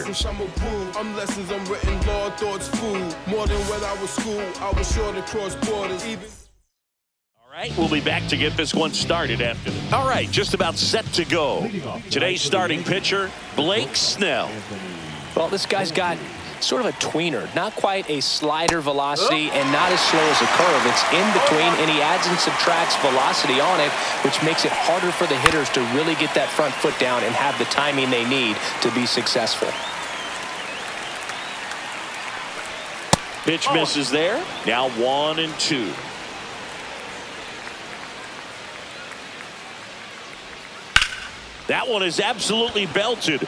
Since I'm a groove, I'm lessons, I'm written law, thoughts food. More than when I was school, I was sure to cross borders. All right, we'll be back to get this one started after this. All right, just about set to go. Today's starting pitcher, Blake Snell. Well, this guy's got sort of a tweener, not quite a slider velocity and not as slow as a curve. It's in between, and he adds and subtracts velocity on it, which makes it harder for the hitters to really get that front foot down and have the timing they need to be successful. Pitch misses there. Now 1-2. That one is absolutely belted.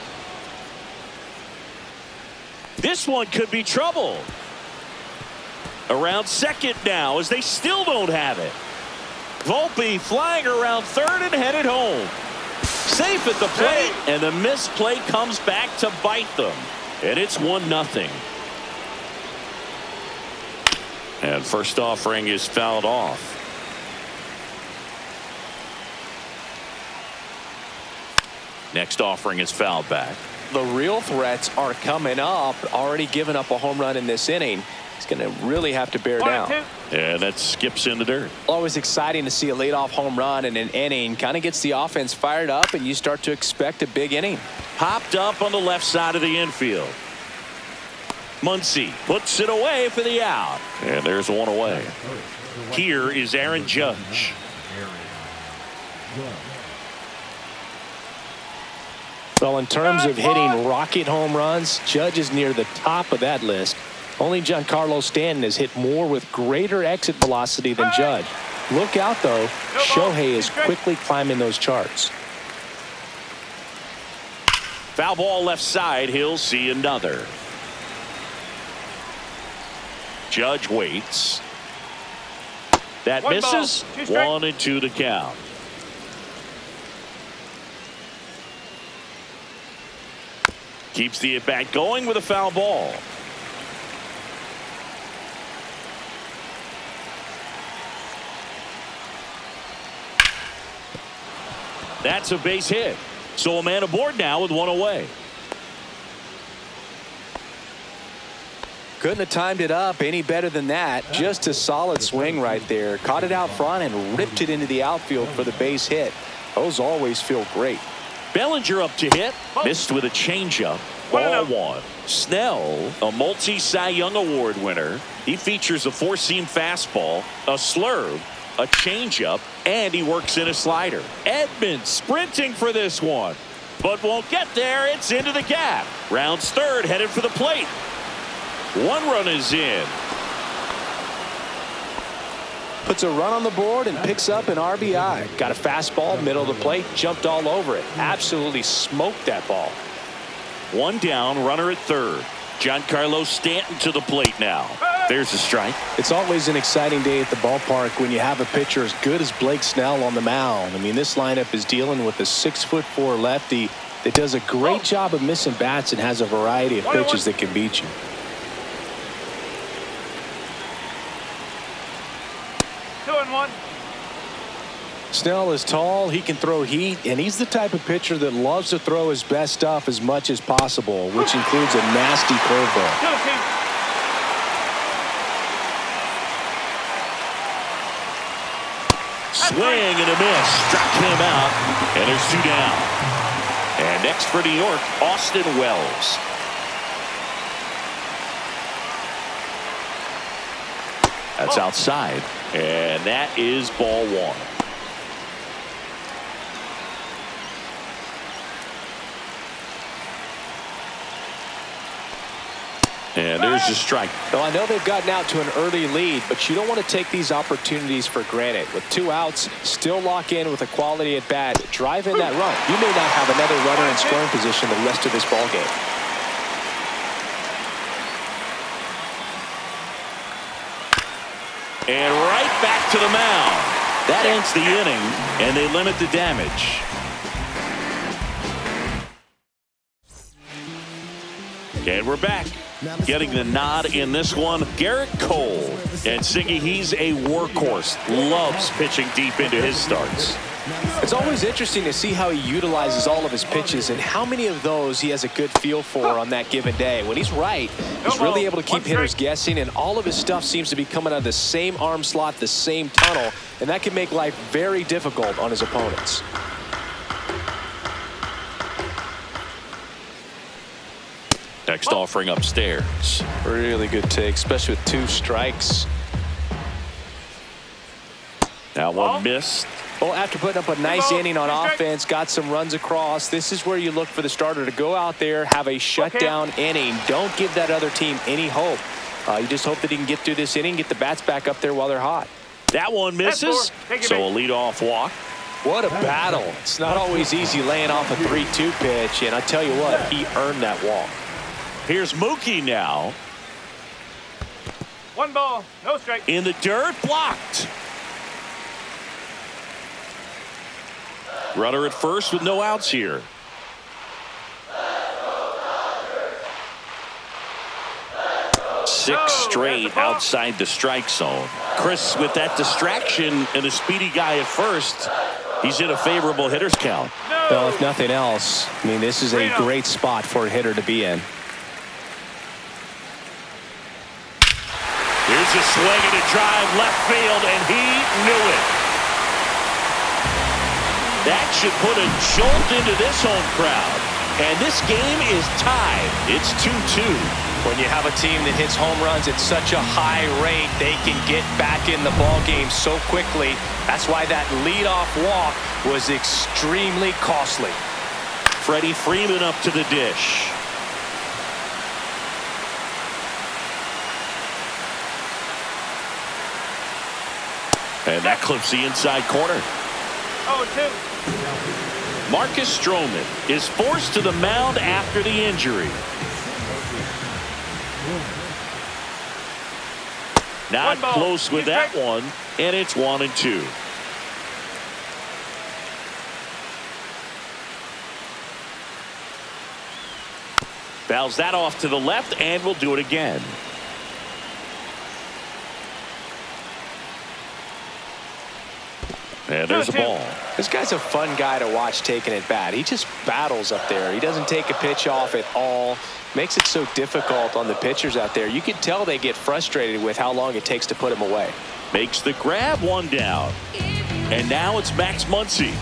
This one could be trouble. Around second now as they still don't have it. Volpe flying around third and headed home. Safe at the plate, and the missed play comes back to bite them. And it's 1-0. And first offering is fouled off. Next offering is fouled back. The real threats are coming up. Already given up a home run in this inning. He's going to really have to bear down. And that skips in the dirt. Always exciting to see a leadoff home run in an inning. Kind of gets the offense fired up, and you start to expect a big inning. Popped up on the left side of the infield. Muncy puts it away for the out. And there's one away. Here is Aaron Judge. Well, in terms of hitting rocket home runs, Judge is near the top of that list. Only Giancarlo Stanton has hit more with greater exit velocity than Judge. Look out, though. Shohei is quickly climbing those charts. Foul ball left side. He'll see another. Judge waits. That misses. 1-2 to count. Keeps the at-bat going with a foul ball. That's a base hit. So a man aboard now with one away. Couldn't have timed it up any better than that. Just a solid swing right there. Caught it out front and ripped it into the outfield for the base hit. Those always feel great. Bellinger up to hit. Missed with a changeup. Ball one. Snell, a multi-Cy Young Award winner. He features a four-seam fastball, a slurve, a changeup, and he works in a slider. Edman sprinting for this one, but won't get there. It's into the gap. Rounds third, headed for the plate. One run is in. Puts a run on the board and picks up an RBI. Got a fastball, middle of the plate, jumped all over it. Absolutely smoked that ball. One down, runner at third. Giancarlo Stanton to the plate now. There's a strike. It's always an exciting day at the ballpark when you have a pitcher as good as Blake Snell on the mound. I mean, this lineup is dealing with a 6'4" lefty that does a great job of missing bats and has a variety of pitches that can beat you. Snell is tall, he can throw heat, and he's the type of pitcher that loves to throw his best stuff as much as possible, which includes a nasty curveball. Swing and a miss. Struck him out, and there's two down. And next for New York, Austin Wells. That's outside, and that is ball one. And there's a strike. Well, I know they've gotten out to an early lead, but you don't want to take these opportunities for granted. With two outs, still lock in with a quality at bat. Drive in that run. You may not have another runner in scoring position the rest of this ball game. And right back to the mound. That ends the inning, and they limit the damage. And we're back. Getting the nod in this one, Garrett Cole. And Siggy, he's a workhorse. Loves pitching deep into his starts. It's always interesting to see how he utilizes all of his pitches and how many of those he has a good feel for on that given day. When he's right, he's really able to keep hitters guessing, and all of his stuff seems to be coming out of the same arm slot, the same tunnel, and that can make life very difficult on his opponents. Next offering upstairs. Really good take, especially with 2 strikes. That one missed. Well, after putting up a nice inning on offense, got some runs across, this is where you look for the starter to go out there, have a shutdown inning. Don't give that other team any hope. You just hope that he can get through this inning, get the bats back up there while they're hot. That one misses, so a leadoff walk. What a battle. It's not always easy laying off a 3-2 pitch, and I tell you what, he earned that walk. Here's Mookie now. 1 ball, no strike. In the dirt, blocked. Runner at first with no outs here. Six straight outside the strike zone. Chris, with that distraction and a speedy guy at first, he's in a favorable hitter's count. Well, if nothing else, I mean, this is a great spot for a hitter to be in. Here's a swing and a drive left field, and he knew it. That should put a jolt into this home crowd. And this game is tied. It's 2-2. When you have a team that hits home runs at such a high rate, they can get back in the ball game so quickly. That's why that leadoff walk was extremely costly. Freddie Freeman up to the dish. And that clips the inside corner. 0-2. Marcus Stroman is forced to the mound after the injury. Not close with that one, and it's 1-2. Fouls that off to the left, and we'll do it again. And there's a ball. This guy's a fun guy to watch taking at bat. He just battles up there. He doesn't take a pitch off at all. Makes it so difficult on the pitchers out there. You can tell they get frustrated with how long it takes to put him away. Makes the grab, 1 down. And now it's Max Muncy.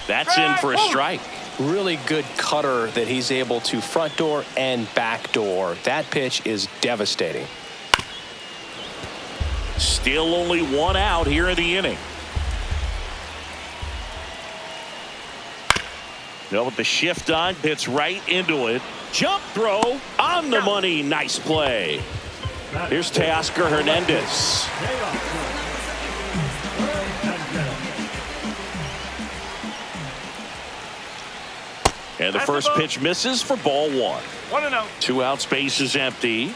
That's in for a strike. Really good cutter that he's able to front door and back door. That pitch is devastating. Still only 1 out here in the inning. Now with the shift on, hits right into it. Jump throw on the money. Nice play. Here's Teoscar Hernandez. And the first pitch misses for ball 1. 1-0. 2 out, space is empty.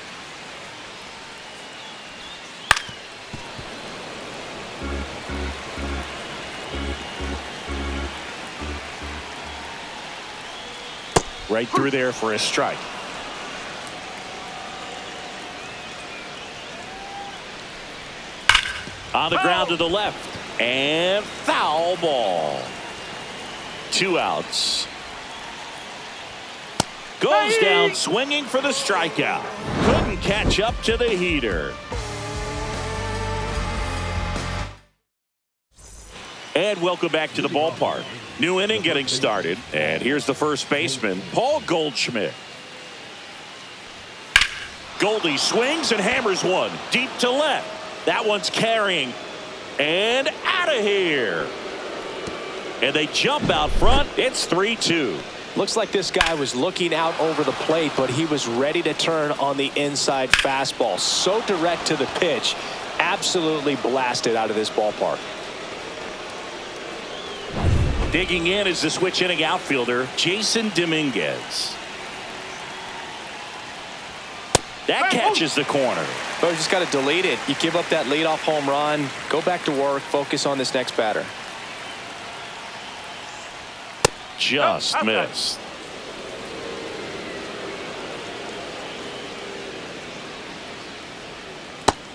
Right through there for a strike. On the ground to the left. And foul ball. 2 outs. Goes down swinging for the strikeout. Couldn't catch up to the heater. And welcome back to the ballpark. New inning getting started. And here's the first baseman, Paul Goldschmidt. Goldie swings and hammers one deep to left. That one's carrying. And out of here. And they jump out front. It's 3-2. Looks like this guy was looking out over the plate, but he was ready to turn on the inside fastball. So direct to the pitch. Absolutely blasted out of this ballpark. Digging in is the switch inning outfielder, Jason Dominguez. That catches the corner. Oh, you just got to delete it. You give up that leadoff home run. Go back to work. Focus on this next batter. Just missed.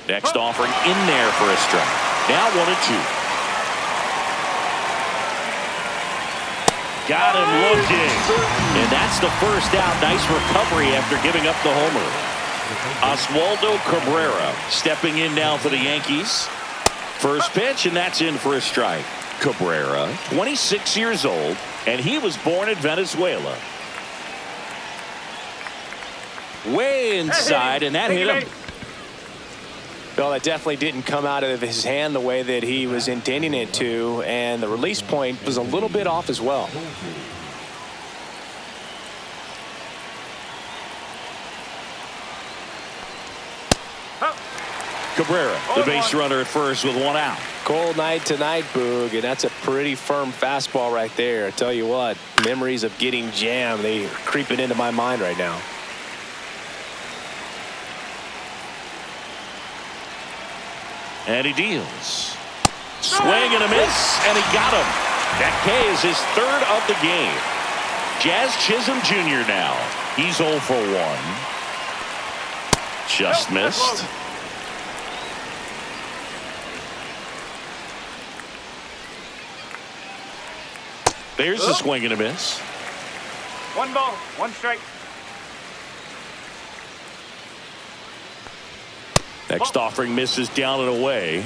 Next offering in there for a strike. Now 1-2. Got him looking. And that's the first out. Nice recovery after giving up the homer. Oswaldo Cabrera stepping in now for the Yankees. First pitch, and that's in for a strike. Cabrera, 26 years old, and he was born in Venezuela. Way inside, and that hit him. Well, that definitely didn't come out of his hand the way that he was intending it to, and the release point was a little bit off as well. Cabrera, the base runner at first with one out. Cold night tonight, Boog, and that's a pretty firm fastball right there. I tell you what, memories of getting jammed, they are creeping into my mind right now. And he deals. Swing and a miss, and he got him. That K is his third of the game. Jazz Chisholm Jr. now. He's 0 for 1. Just missed. There's the swing and a miss. 1 ball, 1 strike. Next offering misses down and away.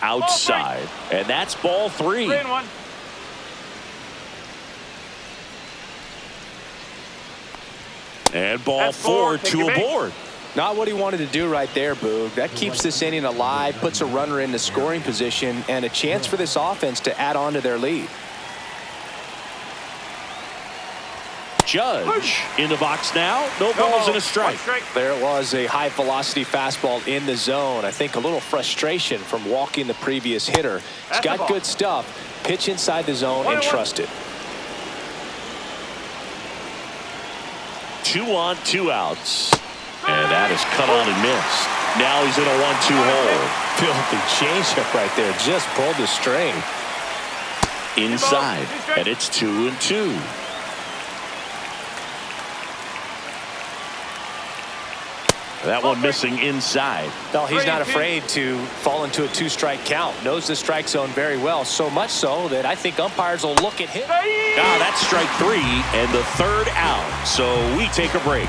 Outside. And that's ball 3. 3-1. And ball 4, 2 aboard. Not what he wanted to do right there, Boog. That keeps this inning alive, puts a runner in the scoring position, and a chance for this offense to add on to their lead. Judge in the box now. No balls and a strike. There was a high velocity fastball in the zone. I think a little frustration from walking the previous hitter. He's got good stuff. Pitch inside the zone and trust it. 2 on, 2 outs. And that is cut on and missed. Now he's in a 1-2 hole. Filthy changeup right there. Just pulled the string. Inside. And it's 2-2. That one missing inside. No, he's not afraid to fall into a 2-strike count. Knows the strike zone very well. So much so that I think umpires will look at him. That's strike 3 and the 3rd out. So we take a break.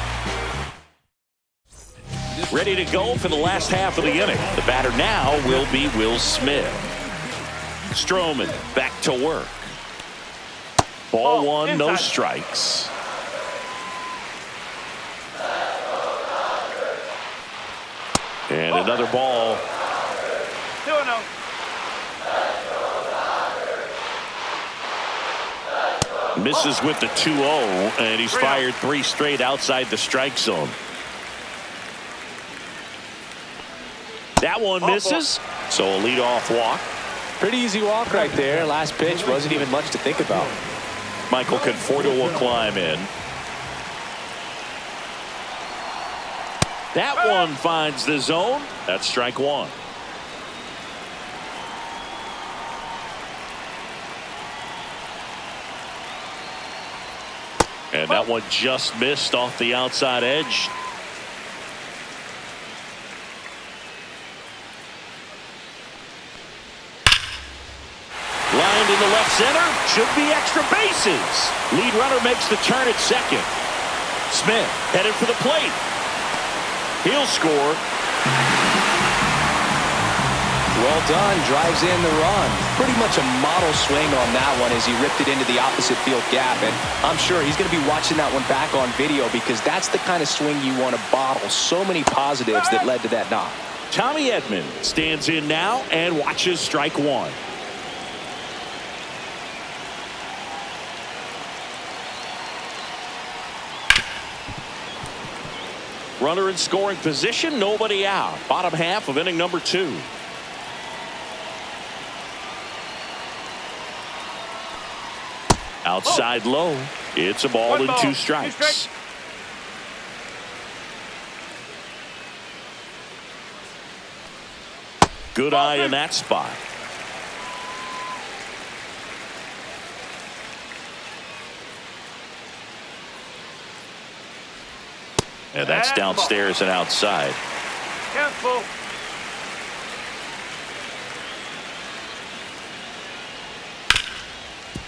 Ready to go for the last half of the inning. The batter now will be Will Smith. Stroman back to work. Ball 1, no strikes. And another ball. 2-0. Misses with the 2-0, and he's fired 3 straight outside the strike zone. That one misses, so a leadoff walk. Pretty easy walk right there. Last pitch wasn't even much to think about. Michael Conforto will climb in. That one finds the zone. That's strike 1. And that one just missed off the outside edge. Lined in the left center. Should be extra bases. Lead runner makes the turn at second. Smith headed for the plate. He'll score. Well done. Drives in the run. Pretty much a model swing on that one as he ripped it into the opposite field gap. And I'm sure he's going to be watching that one back on video because that's the kind of swing you want to bottle. So many positives that led to that knock. Tommy Edman stands in now and watches strike 1. Runner in scoring position, nobody out. Bottom half of inning number 2. Outside low. It's a ball and 2 strikes. Good eye in that spot. And that's downstairs and outside. Careful.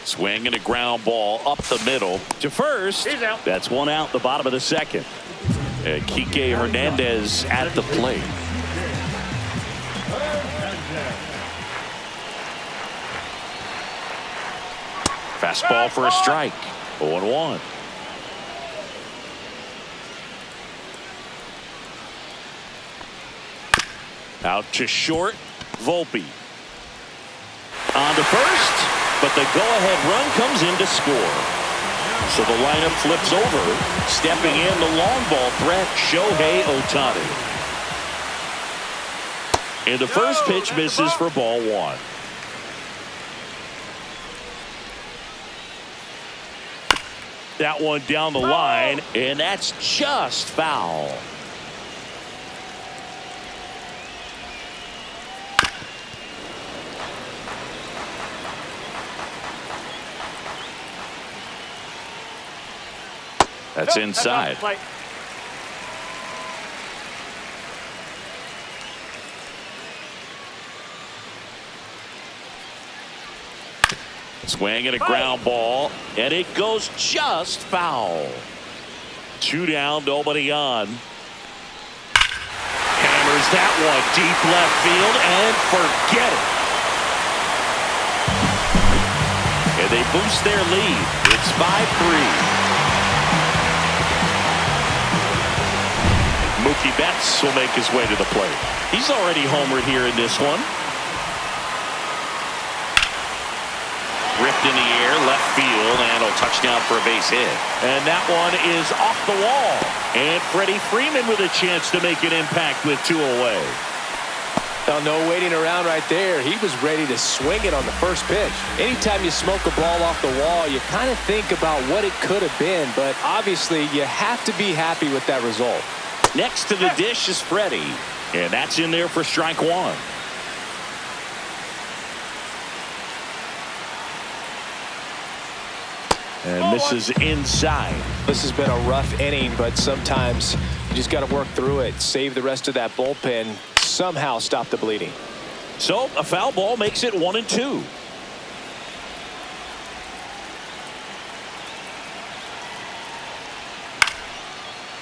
Swing and a ground ball up the middle to first. He's out. That's one out the bottom of the second. And Kike Hernandez at the plate. Fastball for a strike. 0-1. Out to short. Volpe. On to first, but the go-ahead run comes in to score. So the lineup flips over. Stepping in the long ball threat, Shohei Ohtani. And the first pitch misses for ball one. That one down the line, and that's just foul. That's inside. Swing and a ground ball, and it goes just foul. 2 down, nobody on. Hammers that one deep left field, and forget it. And they boost their lead. It's 5-3. Mookie Betts will make his way to the plate. He's already homered here in this one. Ripped in the air, left field, and a touchdown for a base hit. And that one is off the wall. And Freddie Freeman with a chance to make an impact with 2 away. Well, no waiting around right there. He was ready to swing it on the first pitch. Anytime you smoke a ball off the wall, you kind of think about what it could have been. But obviously, you have to be happy with that result. Next to the dish is Freddie. And that's in there for strike one. And misses inside. This has been a rough inning, but sometimes you just got to work through it. Save the rest of that bullpen. Somehow stop the bleeding. So a foul ball makes it 1-2.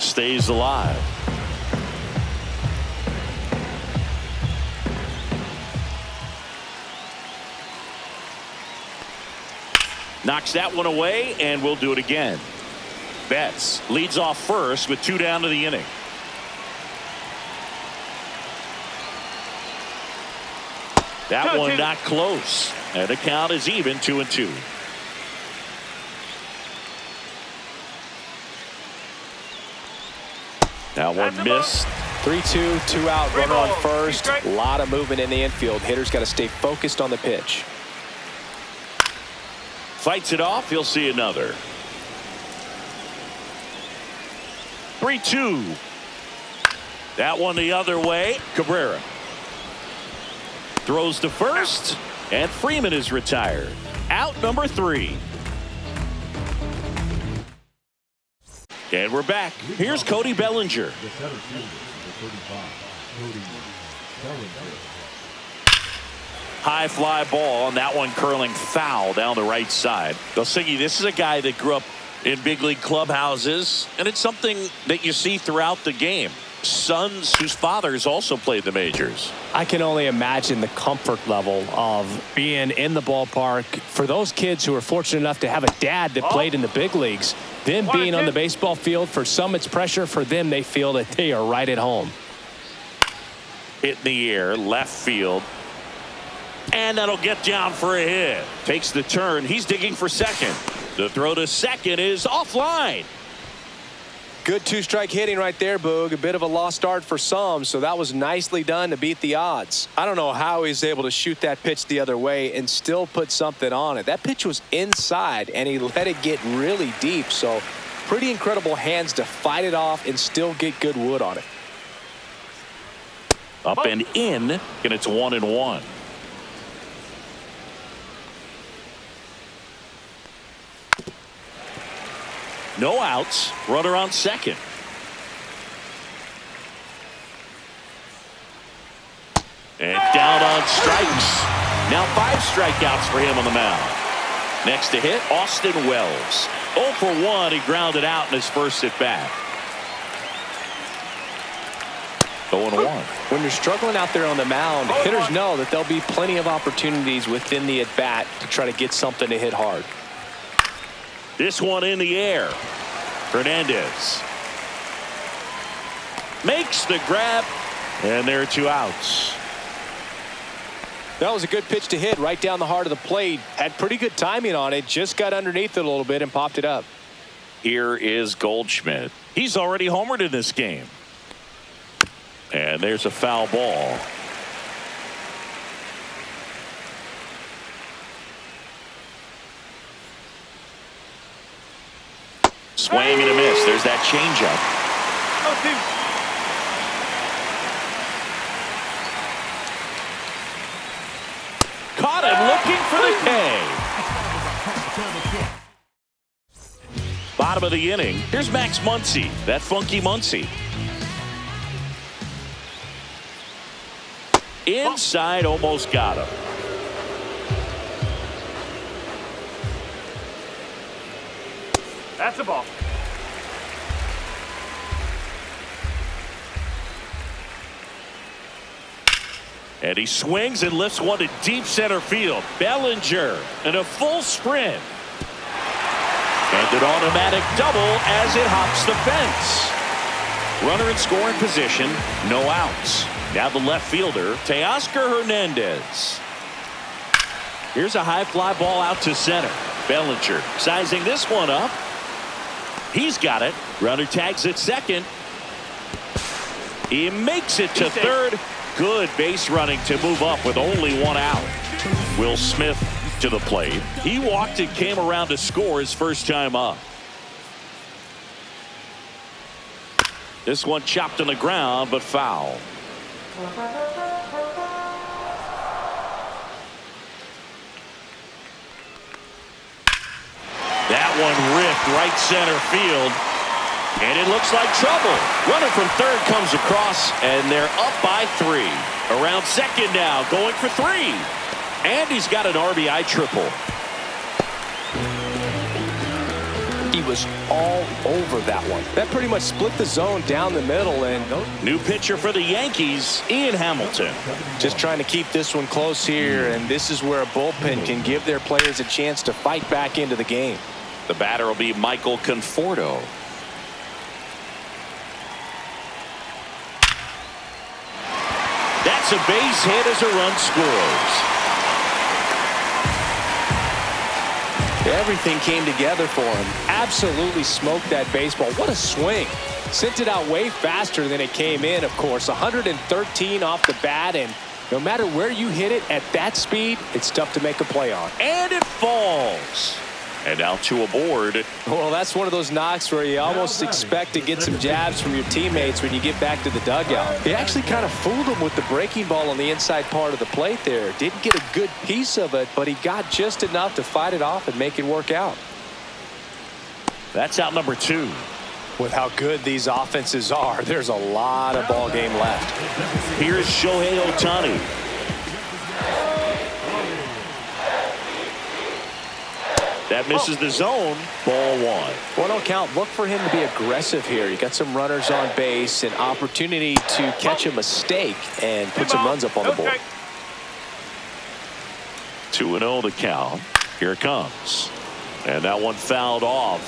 Stays alive. Knocks that one away, and we'll do it again. Betts leads off first with 2 down to the inning. That one not close, and the count is even 2-2. That one missed. 3-2, 2 out, runner on first. A lot of movement in the infield. Hitters got to stay focused on the pitch. Fights it off. He'll see another. 3-2. That one the other way. Cabrera throws to first, and Freeman is retired. Out number 3. And we're back. Here's Cody Bellinger. High fly ball, and that one curling foul down the right side. Belsingi, this is a guy that grew up in big league clubhouses, and it's something that you see throughout the game. Sons whose fathers also played the majors. I can only imagine the comfort level of being in the ballpark. For those kids who are fortunate enough to have a dad that played in the big leagues, them being on the baseball field, for some it's pressure. For them, they feel that they are right at home. Hit in the air, left field. And that'll get down for a hit. Takes the turn. He's digging for second. The throw to second is offline. Good 2-strike hitting right there, Boog. A bit of a lost start for some, so that was nicely done to beat the odds. I don't know how he's able to shoot that pitch the other way and still put something on it. That pitch was inside, and he let it get really deep, so pretty incredible hands to fight it off and still get good wood on it. Up and in, and it's 1-1. No outs. Runner on second. And down on strikes. Now 5 strikeouts for him on the mound. Next to hit, Austin Wells. 0 for 1. He grounded out in his first at bat. 0-1. When you're struggling out there on the mound, hitters know that there'll be plenty of opportunities within the at-bat to try to get something to hit hard. This one in the air. Hernandez makes the grab, and there are 2 outs. That was a good pitch to hit right down the heart of the plate. Had pretty good timing on it. Just got underneath it a little bit and popped it up. Here is Goldschmidt. He's already homered in this game. And there's a foul ball. Swing and a miss. There's that changeup. Caught him looking for the K. Bottom of the inning. Here's Max Muncy. That funky Muncy. Inside, almost got him. That's a ball. And he swings and lifts one to deep center field. Bellinger in a full sprint. And an automatic double as it hops the fence. Runner in scoring position, no outs. Now the left fielder, Teoscar Hernandez. Here's a high fly ball out to center. Bellinger sizing this one up. He's got it. Runner tags at second. He makes it to third. Good base running to move up with only 1 out. Will Smith to the plate. He walked and came around to score his first time up. This one chopped on the ground, but foul. That one ripped right center field. And it looks like trouble. Runner from third comes across, and they're up by 3. Around second now, going for 3. And he's got an RBI triple. He was all over that one. That pretty much split the zone down the middle. And new pitcher for the Yankees, Ian Hamilton. Just trying to keep this one close here, and this is where a bullpen can give their players a chance to fight back into the game. The batter will be Michael Conforto. That's a base hit as a run scores. Everything came together for him. Absolutely smoked that baseball. What a swing. Sent it out way faster than it came in, of course. 113 off the bat, and no matter where you hit it at that speed, it's tough to make a play on. And it falls. And now 2 aboard. Well, that's one of those knocks where you almost expect to get some jabs from your teammates when you get back to the dugout. He actually kind of fooled him with the breaking ball on the inside part of the plate there. Didn't get a good piece of it, but he got just enough to fight it off and make it work out. That's out number 2. With how good these offenses are, there's a lot of ball game left. Here's Shohei Ohtani. That misses the zone. Ball 1. Well, don't count. Look for him to be aggressive here. You got some runners on base, an opportunity to catch a mistake and put some runs up on the board. 2-0 the count. Here it comes. And that one fouled off.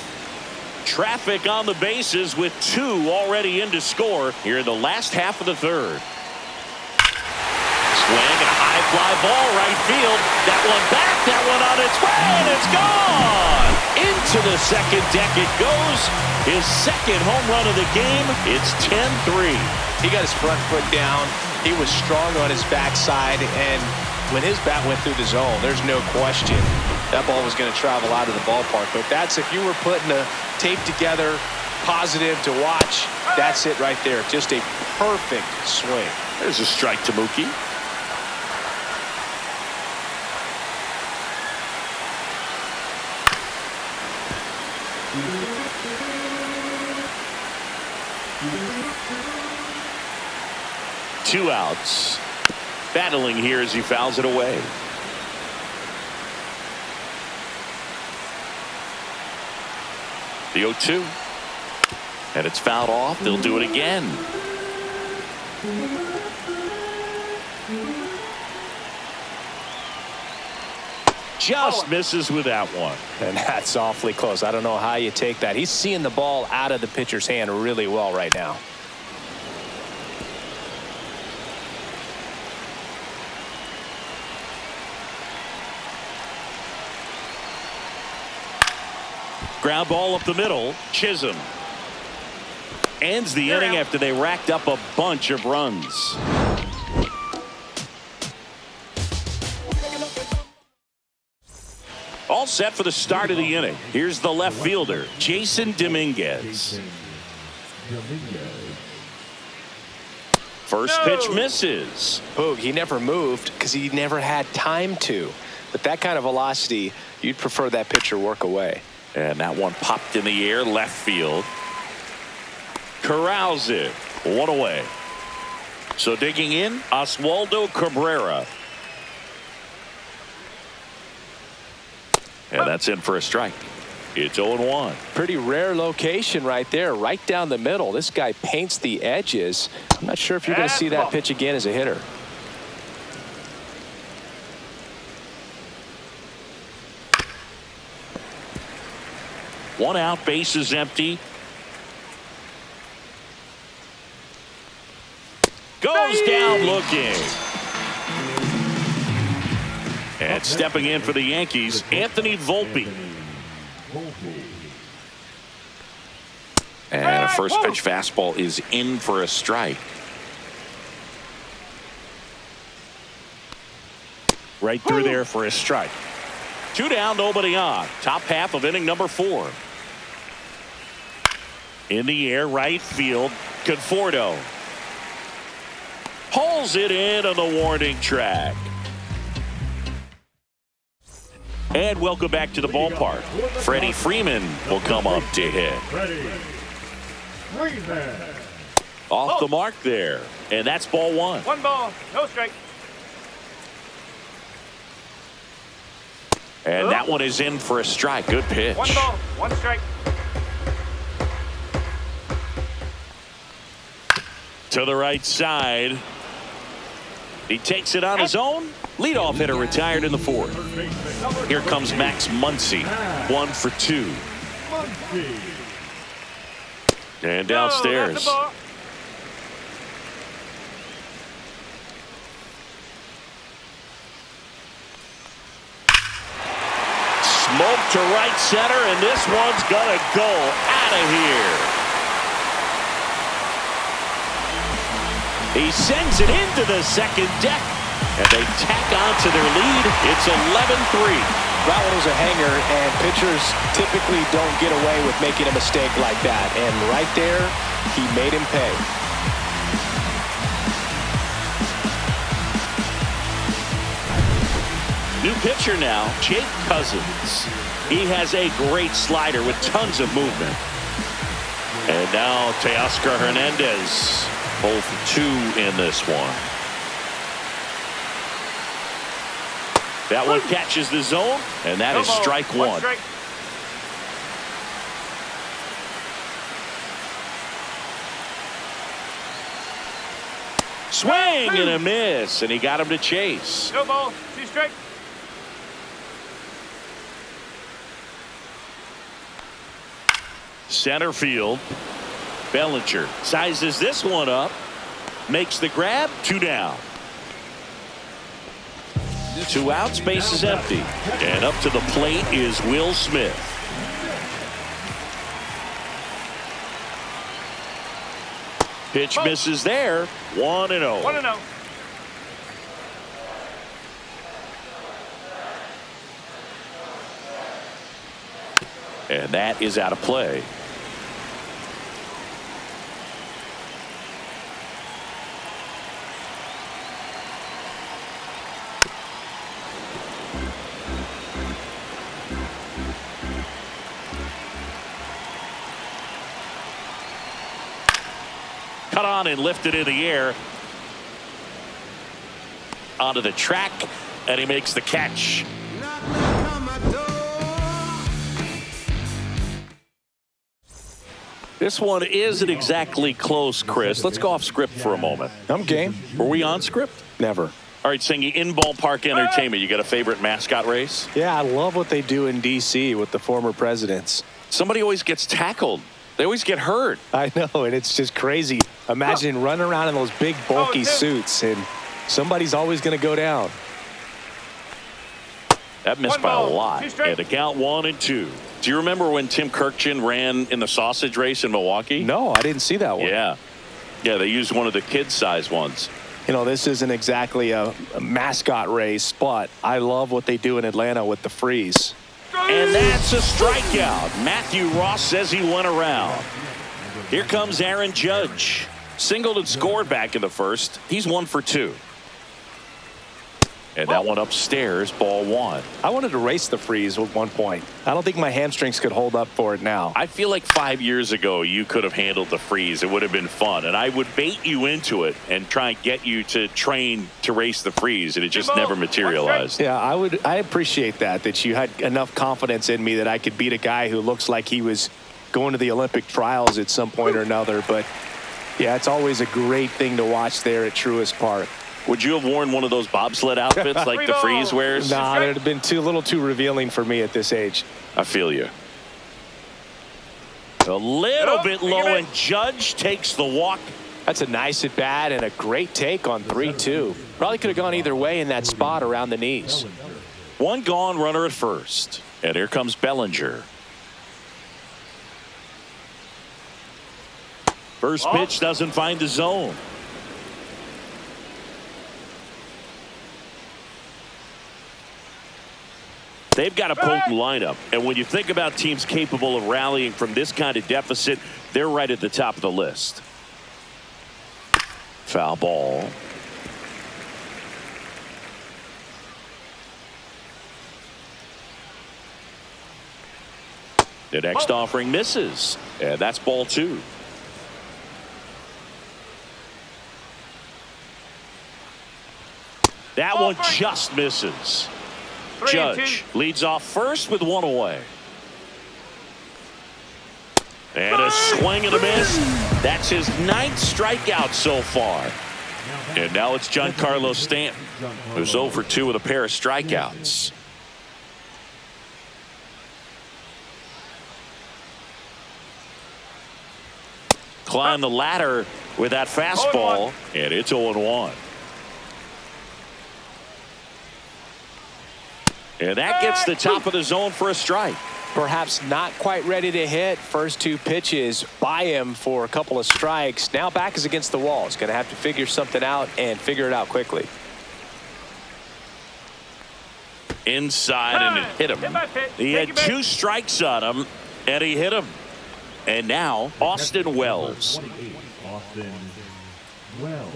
Traffic on the bases with 2 already in to score here in the last half of the third. Swing and a high fly ball right field. That one back, that one on its way, and it's gone! Into the second deck it goes. His second home run of the game. It's 10-3. He got his front foot down. He was strong on his backside, and when his bat went through the zone, there's no question that ball was going to travel out of the ballpark. But that's, if you were putting a tape together, positive to watch, that's it right there. Just a perfect swing. There's a strike to Mookie. Two outs. Battling here as he fouls it away. The 0-2. And it's fouled off. They'll do it again. Just misses with that one. And that's awfully close. I don't know how you take that. He's seeing the ball out of the pitcher's hand really well right now. Ground ball up the middle. Chisholm ends the inning after they racked up a bunch of runs. All set for the start of the inning. Here's the left fielder, Jason Dominguez. First pitch misses. Boog, he never moved because he never had time to. But that kind of velocity, you'd prefer that pitcher work away. And that one popped in the air, left field. Corrals it. One away. So digging in, Oswaldo Cabrera. And that's in for a strike. It's 0-1. Pretty rare location right there, right down the middle. This guy paints the edges. I'm not sure if you're going to see that pitch again as a hitter. One out, base is empty. Goes down looking. And stepping in for the Yankees, Anthony Volpe. And a first pitch fastball is in for a strike. Right through there for a strike. 2 down, nobody on. Top half of inning number 4. In the air, right field, Conforto. Pulls it in on the warning track. And welcome back to the ballpark. Freddie Freeman will come up to hit. Off the mark there. And that's ball 1. 1 ball, no strike. And that one is in for a strike. Good pitch. 1 ball, 1 strike. To the right side. He takes it on his own. Leadoff hitter retired in the 4th. Here comes Max Muncy. 1 for 2. And downstairs. Smoke to right center, and this one's gonna go out of here. He sends it into the second deck, and they tack on to their lead. It's 11-3. That one was a hanger, and pitchers typically don't get away with making a mistake like that. And right there, he made him pay. New pitcher now, Jake Cousins. He has a great slider with tons of movement. And now Teoscar Hernandez. 0 for 2 in this one. That one catches the zone, and that is strike 1. Strike. Swing and a miss, and he got him to chase. No ball, 2 strike. Center field. Bellinger sizes this one up, makes the grab, 2 down. 2 outs, base is empty. And up to the plate is Will Smith. Pitch misses there, 1-0. 1-0. And that is out of play. Cut on and lifted in the air. onto the track, and he makes the catch. This one isn't exactly close, Chris. Let's go off script for a moment. I'm game. Were we on script? Never. All right, Singy, in ballpark entertainment, you got a favorite mascot race? Yeah, I love what they do in D.C. with the former presidents. Somebody always gets tackled. They always get hurt. I know, and it's just crazy. Imagine running around in those big, bulky suits, and somebody's always going to go down. That missed by a lot. And the count 1-2. Do you remember when Tim Kirkjian ran in the sausage race in Milwaukee? No, I didn't see that one. Yeah. Yeah, they used one of the kid-size ones. You know, this isn't exactly a mascot race, but I love what they do in Atlanta with the freeze. And that's a strikeout. Matthew Ross says he went around. Here comes Aaron Judge. Singled and scored back in the first. He's 1 for 2. And that one upstairs, ball 1. I wanted to race the freeze at one point. I don't think my hamstrings could hold up for it now. I feel like 5 years ago you could have handled the freeze. It would have been fun. And I would bait you into it and try and get you to train to race the freeze. And it just never materialized. Yeah, I appreciate that you had enough confidence in me that I could beat a guy who looks like he was going to the Olympic trials at some point or another. But, yeah, it's always a great thing to watch there at Truist Park. Would you have worn one of those bobsled outfits like the freeze wears? Nah, it would have been a little too revealing for me at this age. I feel you. A little bit low, and Judge takes the walk. That's a nice at bat and a great take on 3-2. Probably could have gone either way in that spot around the knees. One gone, runner at first. And here comes Bellinger. First pitch doesn't find the zone. They've got a potent lineup, and when you think about teams capable of rallying from this kind of deficit, they're right at the top of the list. Foul ball. The next offering misses, and that's ball 2. That one just misses. Judge leads off first with 1 away. And a swing and a miss. That's his 9th strikeout so far. And now it's Giancarlo Stanton, who's 0 for 2 with a pair of strikeouts. Climb the ladder with that fastball, and it's 0-1. And that gets the top of the zone for a strike. Perhaps not quite ready to hit. First 2 pitches by him for a couple of strikes. Now back is against the wall. He's going to have to figure something out and figure it out quickly. Inside, and it hit him. He had 2 strikes on him, and he hit him. And now Austin Wells. Austin Wells.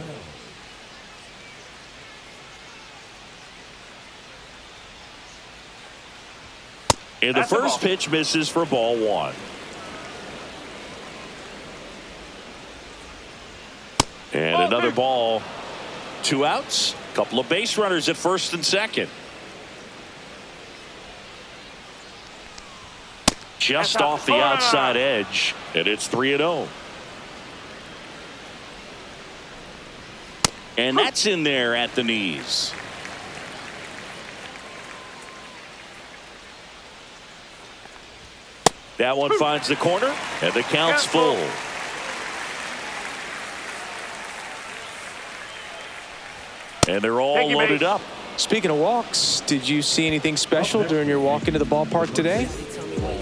And the first pitch misses for ball 1. And another ball. 2 outs. Couple of base runners at first and second. Just off the outside edge. And it's 3-0. And that's in there at the knees. That one finds the corner, and the count's full. And they're all loaded up. Speaking of walks, did you see anything special during your walk into the ballpark today?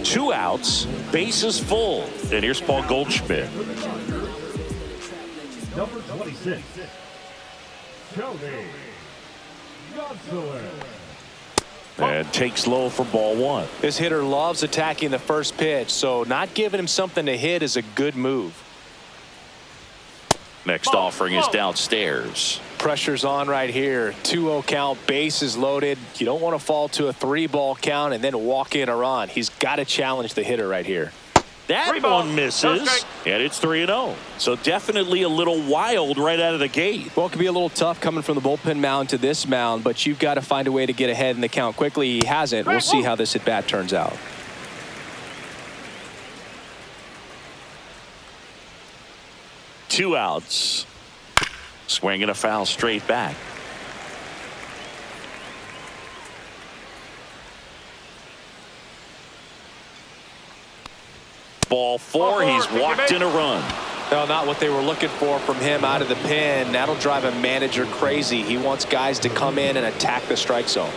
2 outs, bases full. And here's Paul Goldschmidt. Number 26, Tony Gonsolin. And takes low for ball 1. This hitter loves attacking the first pitch, so not giving him something to hit is a good move. Next offering is downstairs. Pressure's on right here. 2-0 count, bases loaded. You don't want to fall to a 3-ball count and then walk in a run. He's got to challenge the hitter right here. That Three balls, one no misses, strike. and it's 3-0. So definitely a little wild right out of the gate. Well, it can be a little tough coming from the bullpen mound to this mound, but you've got to find a way to get ahead in the count quickly. He hasn't. We'll see how this at-bat turns out. Two outs. Swing and a foul straight back. Ball four. He's walked in a run. No, not what they were looking for from him out of the pen. That'll drive a manager crazy. He wants guys to come in and attack the strike zone.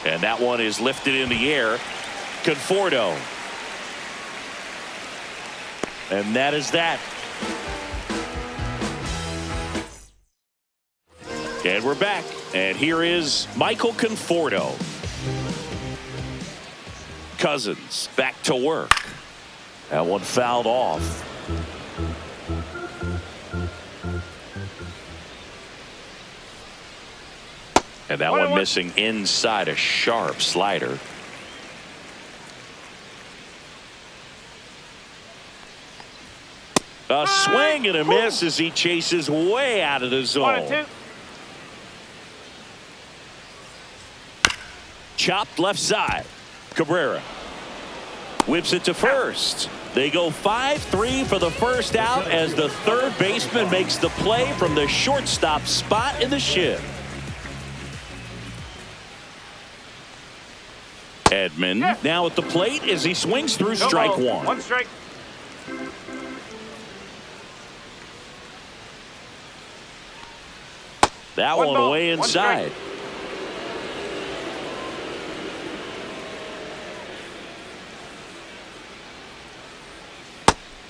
And that one is lifted in the air. Conforto. And that is that. And we're back. And here is Michael Conforto. Cousins back to work. That one fouled off. And that one missing inside, a sharp slider. A swing and a miss as he chases way out of the zone. Chopped left side. Cabrera whips it to first. They go 5-3 for the first out as the third baseman makes the play from the shortstop spot in the shift. Edman now at the plate as he swings through strike one. One strike. That one away inside.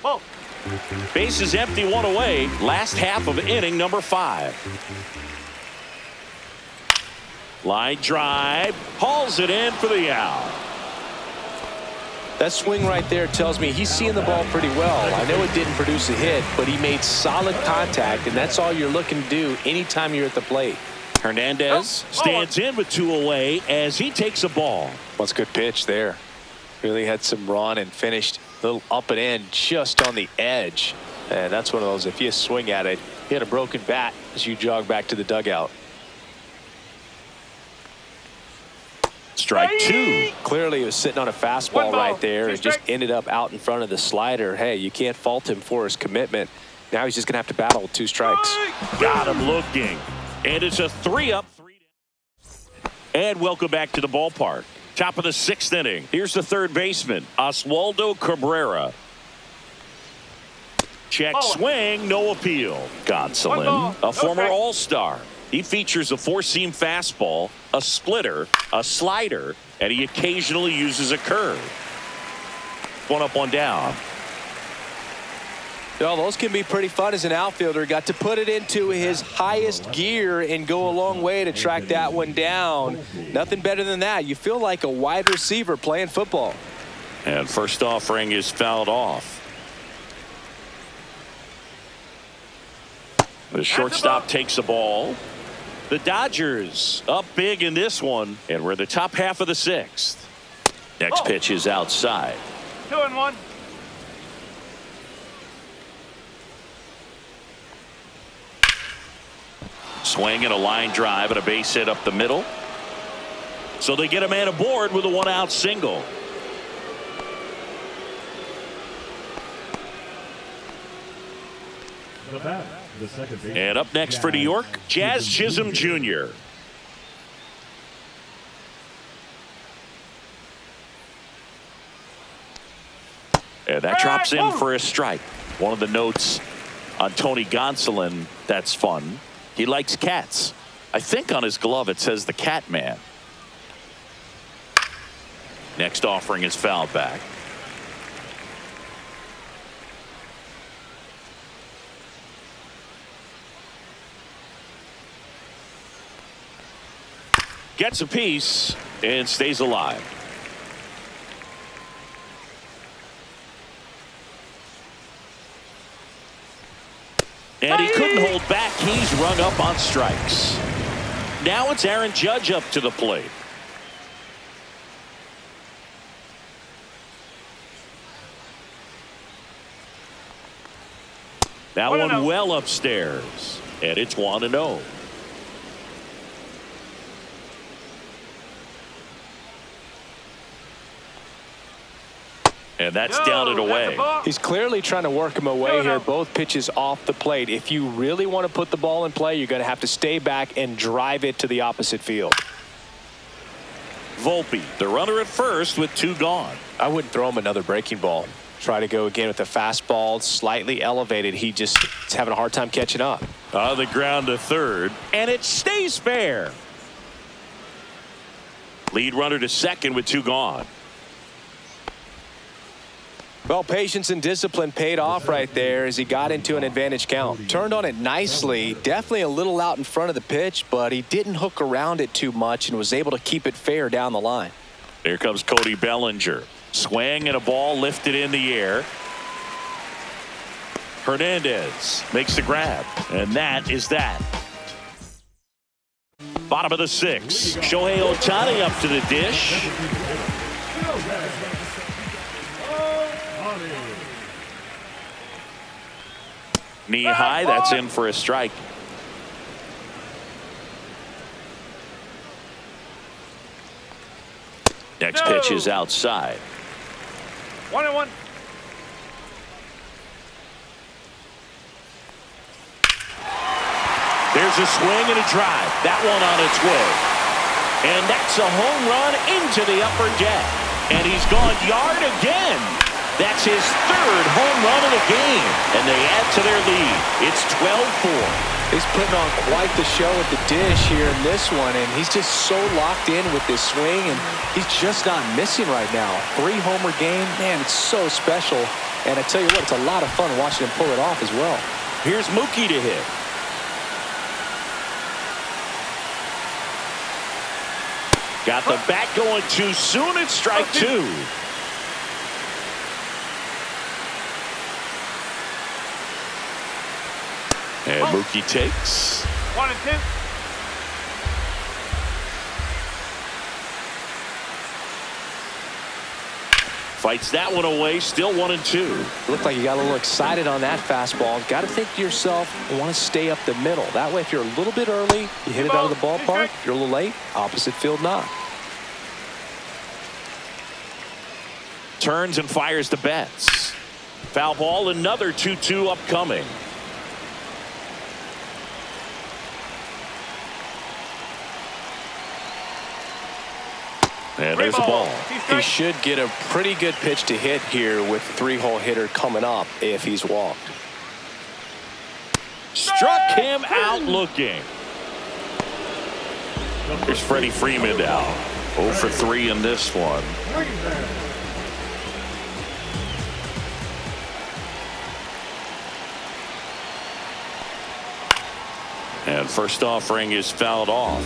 Ball. Base is empty, one away. Last half of inning number 5. Line drive, hauls it in for the out. That swing right there tells me he's seeing the ball pretty well. I know it didn't produce a hit, but he made solid contact, and that's all you're looking to do anytime you're at the plate. Hernandez stands in with 2 away as he takes a ball. What's a good pitch there. Really had some run and finished a little up and in just on the edge. And that's one of those, if you swing at it, you had a broken bat as you jog back to the dugout. Strike 2. Clearly he was sitting on a fastball right there and just ended up out in front of the slider. Hey, you can't fault him for his commitment. Now he's just going to have to battle with 2 strikes. Got him looking. And it's a 3-up, 3 down. And welcome back to the ballpark. Top of the 6th inning. Here's the third baseman, Oswaldo Cabrera. Check swing, no appeal. Gonsolin, a former All-Star. He features a 4-seam fastball, a splitter, a slider, and he occasionally uses a curve. 1 up, 1 down. You know, those can be pretty fun as an outfielder. Got to put it into his highest gear and go a long way to track that one down. Nothing better than that. You feel like a wide receiver playing football. And first offering is fouled off. The shortstop takes the ball. The Dodgers up big in this one, and we're in the top half of the 6th. Next pitch is outside. 2-1. Swing and a line drive and a base hit up the middle. So they get a man aboard with a 1-out single. The bat, the second baseman. And up next for New York, Jazz Chisholm Jr. And that drops in for a strike. One of the notes on Tony Gonsolin, that's fun. He likes cats. I think on his glove it says the Cat Man. Next offering is fouled back. Gets a piece and stays alive. And he couldn't hold back. He's rung up on strikes. Now it's Aaron Judge up to the plate. That one well upstairs, and it's 1-0. And that's down and away. He's clearly trying to work him away here. Both pitches off the plate. If you really want to put the ball in play, you're going to have to stay back and drive it to the opposite field. Volpe, the runner at first with 2 gone. I wouldn't throw him another breaking ball. Try to go again with the fastball, slightly elevated. He's having a hard time catching up. On the ground to third, and it stays fair. Lead runner to second with 2 gone. Well, patience and discipline paid off right there as he got into an advantage count. Turned on it nicely, definitely a little out in front of the pitch, but he didn't hook around it too much and was able to keep it fair down the line. Here comes Cody Bellinger. Swing and a ball lifted in the air. Hernandez makes the grab, and that is that. Bottom of the 6th. Shohei Ohtani up to the dish. Knee high, that's in for a strike. Next pitch is outside. 1-1. There's a swing and a drive. That one on its way. And that's a home run into the upper deck. And he's gone yard again. That's his 3rd home run of the game. And they add to their lead. It's 12-4. He's putting on quite the show at the dish here in this one, and he's just so locked in with this swing, and he's just not missing right now. 3-homer game, man, it's so special. And I tell you what, it's a lot of fun watching him pull it off as well. Here's Mookie to hit. Got the bat going too soon. It's strike 2. And Mookie takes. 1-2. Fights that one away. Still 1-2. Looked like you got a little excited on that fastball. Got to think to yourself, I want to stay up the middle. That way, if you're a little bit early, you hit it out of the ballpark. If you're a little late, opposite field knock. Turns and fires the bets. Foul ball, another 2-2 upcoming. And there's the ball. He should get a pretty good pitch to hit here with the 3-hole hitter coming up if he's walked. Struck him out looking. Here's Freddie Freeman now. 0 for 3 in this one. And first offering is fouled off.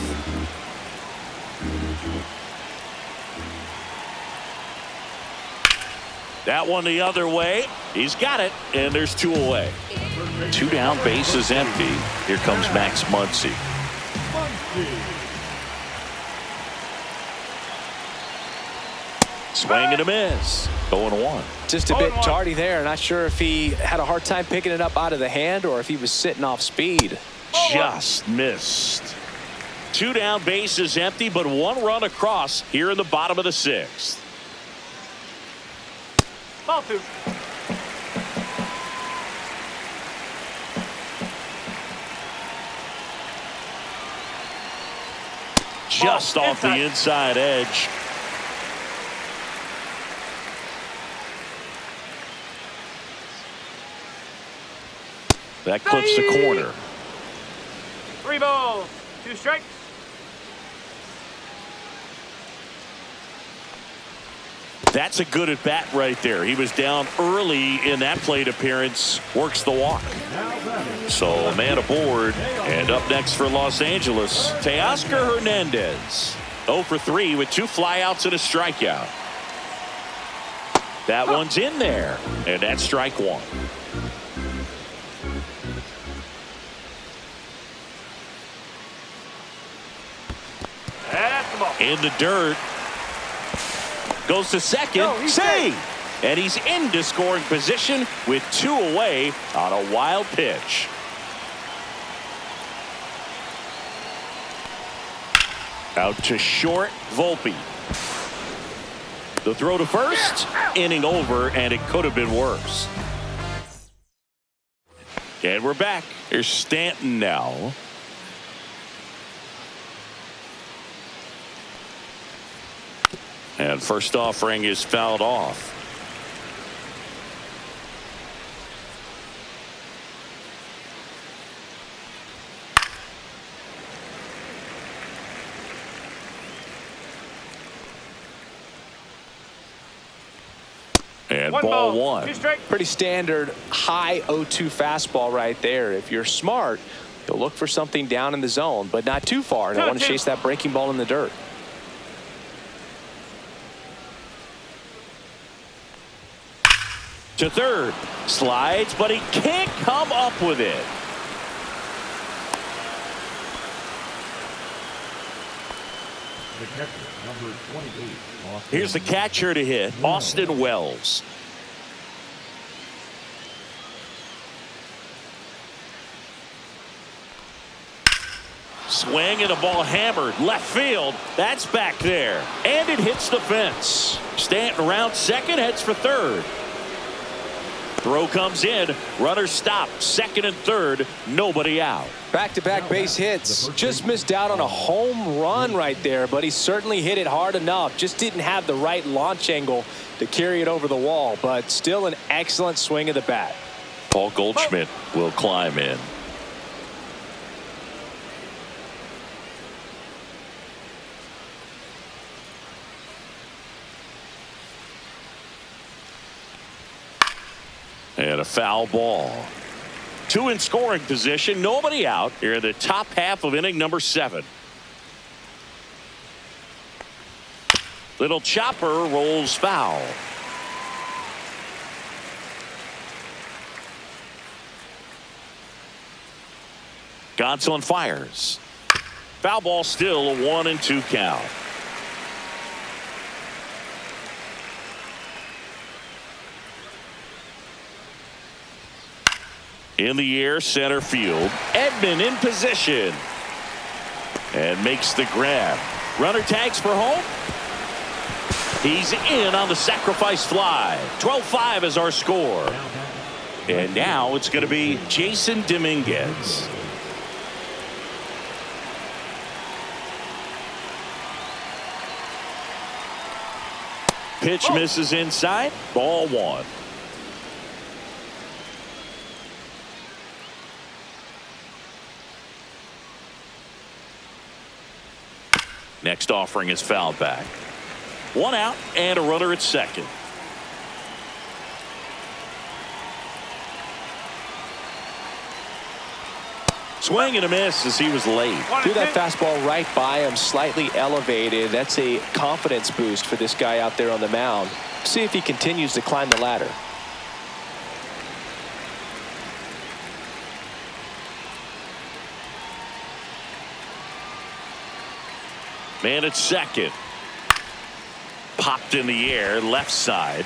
That one the other way. He's got it, and there's 2 away. 2 down, bases empty. Here comes Max Muncy. Swing and a miss. 0-1. Just a bit tardy there. Not sure if he had a hard time picking it up out of the hand or if he was sitting off speed. Just missed. 2 down, bases empty, but 1 run across here in the bottom of the 6th. Ball 2. Just off the inside edge. That clips the corner. 3 balls, 2 strikes. That's a good at bat right there. He was down early in that plate appearance. Works the walk. So a man aboard. And up next for Los Angeles, Teoscar Hernandez. 0 for 3 with 2 flyouts and a strikeout. That one's in there. And that's strike 1. In the dirt. Goes to second. No, he's Save. And he's into scoring position with 2 away on a wild pitch. Out to short, Volpe. The throw to first, inning over, and it could have been worse. And we're back. Here's Stanton now. And first offering is fouled off. And ball 1. 2 strikes. Pretty standard high 0-2 fastball right there. If you're smart, you'll look for something down in the zone, but not too far. And I want to chase that breaking ball in the dirt. To third. Slides, but he can't come up with it. The catcher, number 28, Austin. Here's the catcher to hit, Austin Wells. Swing and a ball hammered left field. That's back there. And it hits the fence. Stanton around second, heads for third. Throw comes in. Runner stopped. Second and third. Nobody out. Back-to-back base hits. Just missed out on a home run right there, but he certainly hit it hard enough. Just didn't have the right launch angle to carry it over the wall, but still an excellent swing of the bat. Paul Goldschmidt will climb in. And a foul ball. 2 in scoring position. Nobody out here in the top half of inning number 7. Little chopper rolls foul. Gonsolin fires. Foul ball, still a 1-2 count. In the air, center field. Edman in position. And makes the grab. Runner tags for home. He's in on the sacrifice fly. 12-5 is our score. And now it's going to be Jason Dominguez. Pitch misses inside. Ball 1. Next offering is fouled back. 1 out and a runner at second. Swing and a miss as he was late. Threw that fastball right by him, slightly elevated. That's a confidence boost for this guy out there on the mound. See if he continues to climb the ladder. Man at second. Popped in the air, left side.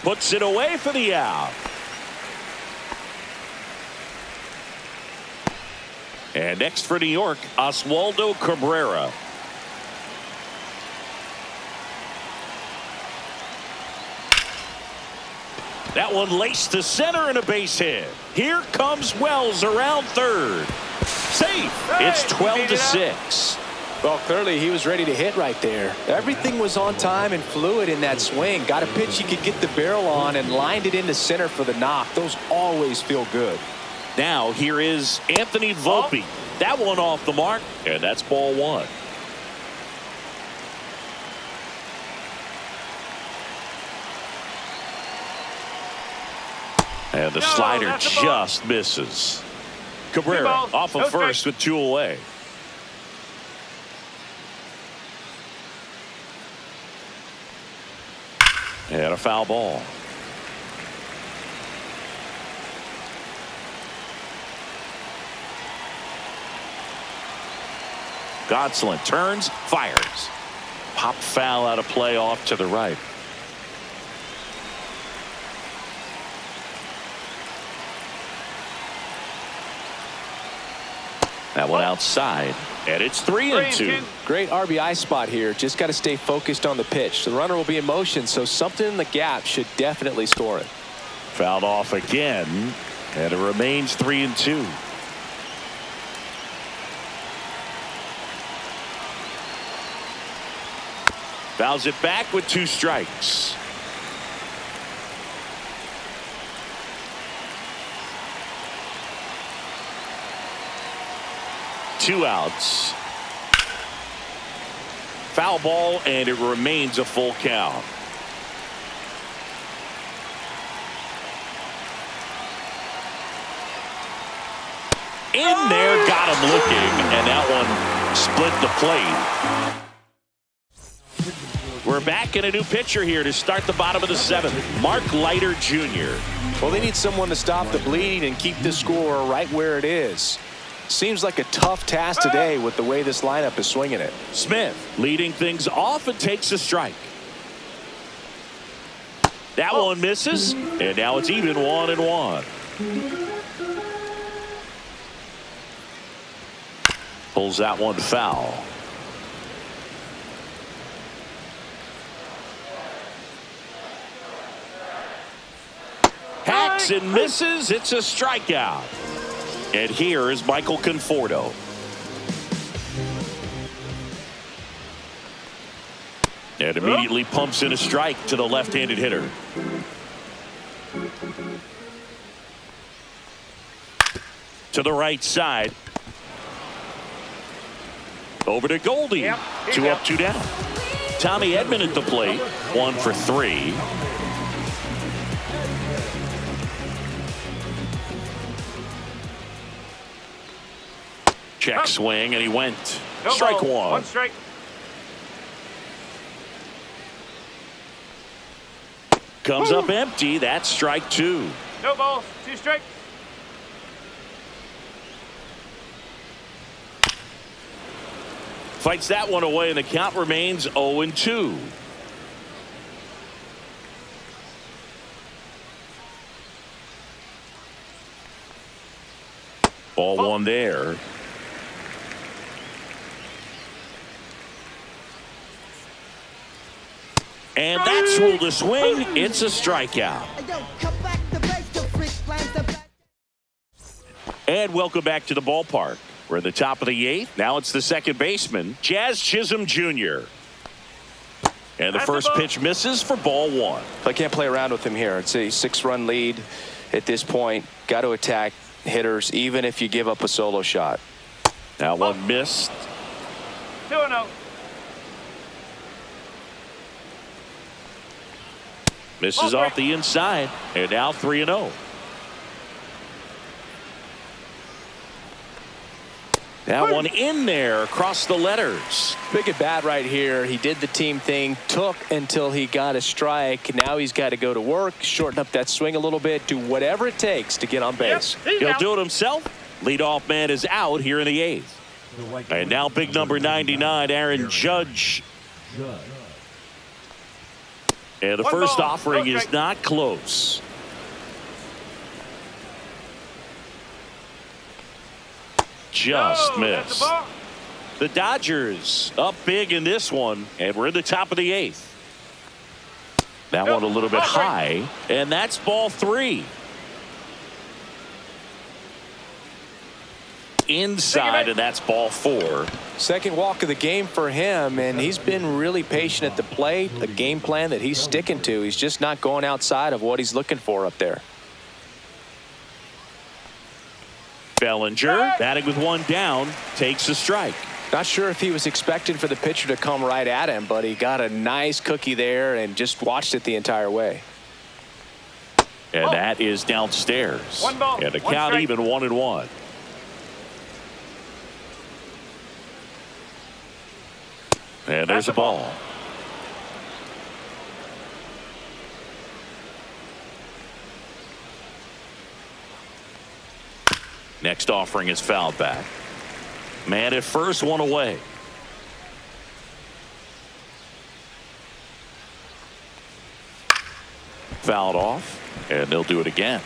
Puts it away for the out. And next for New York, Oswaldo Cabrera. That one laced to center and a base hit. Here comes Wells around third. Safe. It's 12-6. Well, clearly he was ready to hit right there. Everything was on time and fluid in that swing. Got a pitch he could get the barrel on and lined it into center for the knock. Those always feel good. Now here is Anthony Volpe. That one off the mark, and that's ball 1. And the slider just misses. Cabrera off of first with 2 away. And a foul ball. Gonsolin turns, fires. Pop foul out of play off to the right. That one outside, and it's 3-2. Great RBI spot here. Just got to stay focused on the pitch. The runner will be in motion, so something in the gap should definitely score it. Fouled off again, and it remains 3-2. Fouls it back with 2 strikes. Two outs. Foul ball, and it remains a full count. In there, got him looking, and that one split the plate. We're back in a new pitcher here to start the bottom of the 7th. Mark Leiter Jr. Well, they need someone to stop the bleeding and keep the score right where it is. Seems like a tough task today with the way this lineup is swinging it. Smith leading things off and takes a strike. That one misses, and now it's even 1-1. Pulls that one foul. Hacks and misses. It's a strikeout. And here is Michael Conforto. And immediately pumps in a strike to the left-handed hitter. To the right side. Over to Goldie. 2 up, 2 down. Tommy Edman at the plate. 1 for 3. Check swing, and he went. No Strike ball. 1. Strike. Comes up empty. That's strike 2. No balls. 2 strikes. Fights that one away, and the count remains 0-2. Ball 1 there. And that's ruled a swing. It's a strikeout. And welcome back to the ballpark. We're at the top of the 8th. Now it's the second baseman, Jazz Chisholm Jr. And the first pitch misses for ball 1. I can't play around with him here. It's a 6-run lead at this point. Got to attack hitters, even if you give up a solo shot. Now one missed. 2-0. Misses off the inside, and now 3-0. That one in there across the letters. Big at bat right here. He did the team thing, took until he got a strike. Now he's got to go to work, shorten up that swing a little bit, do whatever it takes to get on base. He'll do it himself. Leadoff man is out here in the 8th. And now big number 99, Aaron Judge. And the first offering is not close. Just missed. The Dodgers up big in this one, and we're in the top of the 8th. That one a little bit high, and that's ball 3. Inside, and that's ball 4. Second walk of the game for him, and he's been really patient at the plate. A game plan that he's sticking to. He's just not going outside of what he's looking for up there. Bellinger, batting with 1 down, takes a strike. Not sure if he was expecting for the pitcher to come right at him, but he got a nice cookie there and just watched it the entire way. And that is downstairs. 1 ball, and the 1 count strike. even 1-1. And there's a ball. Next offering is fouled back. Man at first, 1 away. fouled off, and they'll do it again.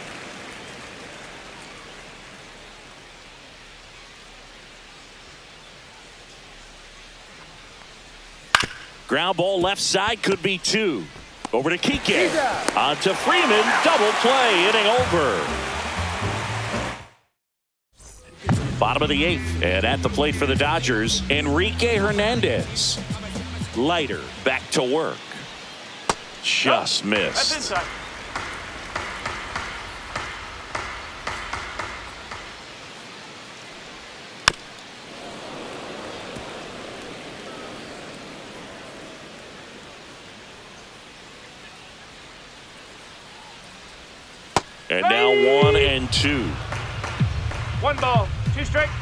Ground ball left side, could be 2. Over to Kike. On to Freeman. Double play. Inning over. Bottom of the 8th. And at the plate for the Dodgers, Enrique Hernandez. Leiter back to work. Just missed. That's inside. And now 1 and 2. 1 ball, 2 strikes.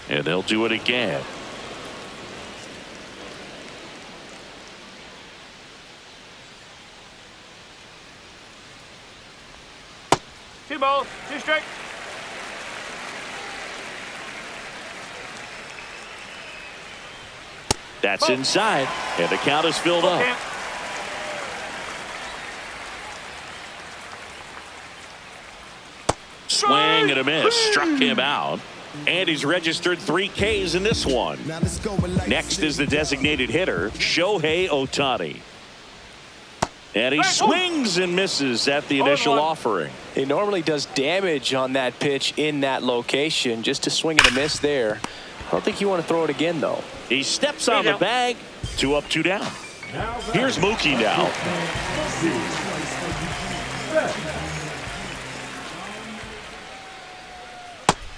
And they'll do it again. Two balls, 2 strikes. That's inside. And the count is filled up. Swing and a miss. Struck him out. And he's registered 3 Ks in this one. Next is the designated hitter, Shohei Ohtani. And he swings and misses at the initial offering. He normally does damage on that pitch in that location. Just to swing and a miss there. I don't think you want to throw it again, though. He steps on the bag. 2 up, 2 down. Here's Mookie now.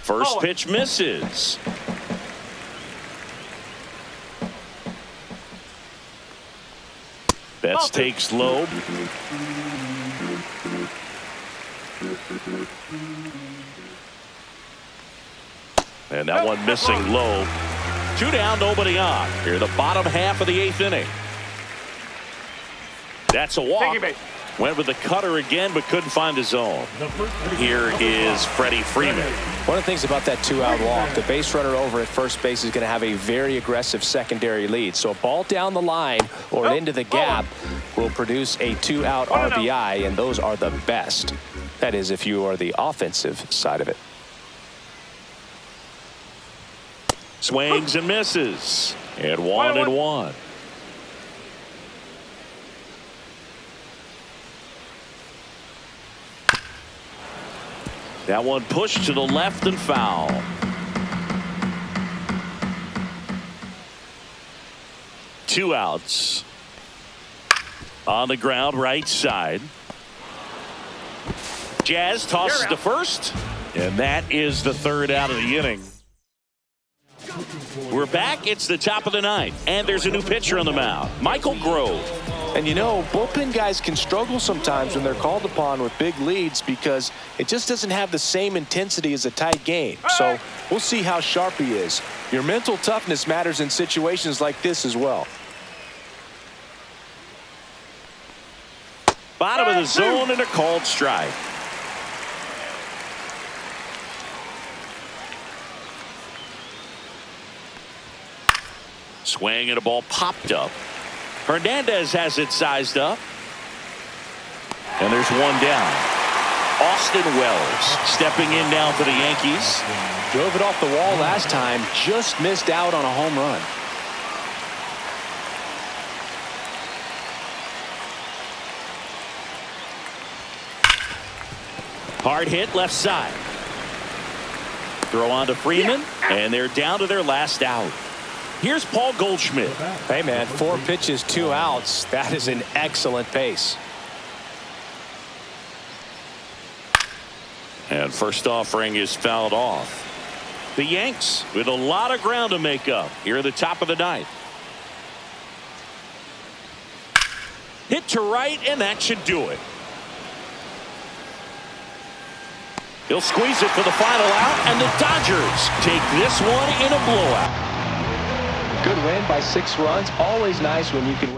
First pitch misses. Betts takes low. And that one missing low. 2 down, nobody on. Here, the bottom half of the 8th inning. That's a walk. Went with the cutter again, but couldn't find the zone. Here is Freddie Freeman. One of the things about that 2-out walk, the base runner over at first base is going to have a very aggressive secondary lead. So a ball down the line or into the gap will produce a 2-out RBI, and those are the best. That is, if you are the offensive side of it. Swings and misses. And 1 and 1. That one pushed to the left and foul. Two outs. On the ground, right side. Jazz tosses to first. And that is the 3rd out of the inning. We're back. It's the top of the 9th. And there's a new pitcher on the mound, Michael Grove. And you know, bullpen guys can struggle sometimes when they're called upon with big leads because it just doesn't have the same intensity as a tight game. So we'll see how sharp he is. Your mental toughness matters in situations like this as well. Bottom of the zone and a called strike. Swing and a ball popped up. Hernandez has it sized up. And there's 1 down. Austin Wells stepping in now for the Yankees. Drove it off the wall last time. Just missed out on a home run. Hard hit left side. Throw on to Freeman. And they're down to their last out. Here's Paul Goldschmidt. Hey, man, 4 pitches, 2 outs. That is an excellent pace. And first offering is fouled off. The Yanks with a lot of ground to make up here at the top of the 9th. Hit to right, and that should do it. He'll squeeze it for the final out, and the Dodgers take this one in a blowout. Good win by 6 runs. Always nice when you can win.